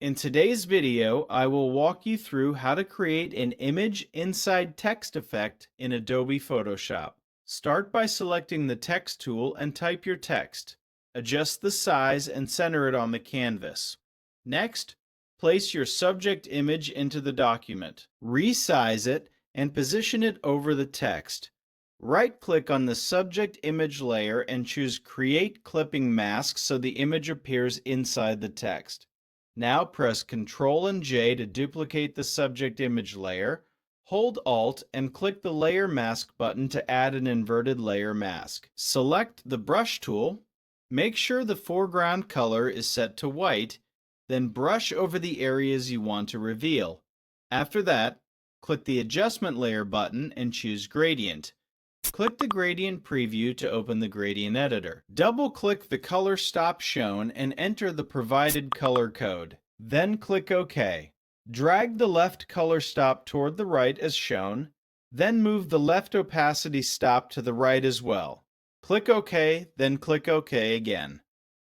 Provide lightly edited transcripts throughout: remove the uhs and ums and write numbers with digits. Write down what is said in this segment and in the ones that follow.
In today's video, I will walk you through how to create an image inside text effect in Adobe Photoshop. Start by selecting the text tool and type your text. Adjust the size and center it on the canvas. Next, place your subject image into the document. Resize it and position it over the text. Right-click on the subject image layer and choose Create Clipping Mask so the image appears inside the text. Now press Ctrl and J to duplicate the subject image layer. Hold Alt and click the Layer Mask button to add an inverted layer mask. Select the Brush tool. Make sure the foreground color is set to white, then brush over the areas you want to reveal. After that, click the Adjustment Layer button and choose Gradient. Click the Gradient Preview to open the Gradient Editor. Double-click the color stop shown and enter the provided color code. Then click OK. Drag the left color stop toward the right as shown, then move the left opacity stop to the right as well. Click OK, then click OK again.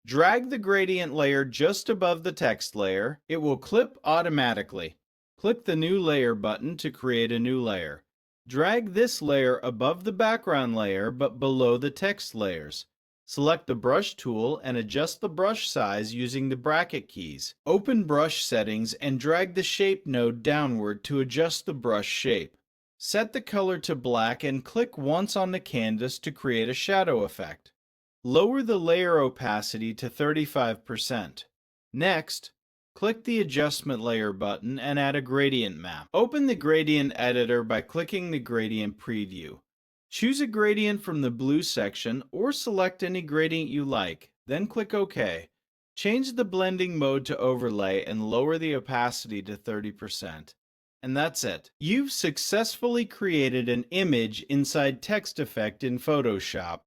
Drag the gradient layer just above the text layer. It will clip automatically. Click the New Layer button to create a new layer. Drag this layer above the background layer but below the text layers. Select the Brush tool and adjust the brush size using the bracket keys. Open Brush Settings and drag the Shape node downward to adjust the brush shape. Set the color to black and click once on the canvas to create a shadow effect. Lower the layer opacity to 35%. Next, click the Adjustment Layer button and add a gradient map. Open the Gradient Editor by clicking the Gradient Preview. Choose a gradient from the blue section or select any gradient you like, then click OK. Change the blending mode to overlay and lower the opacity to 30%. And that's it. You've successfully created an image inside text effect in Photoshop.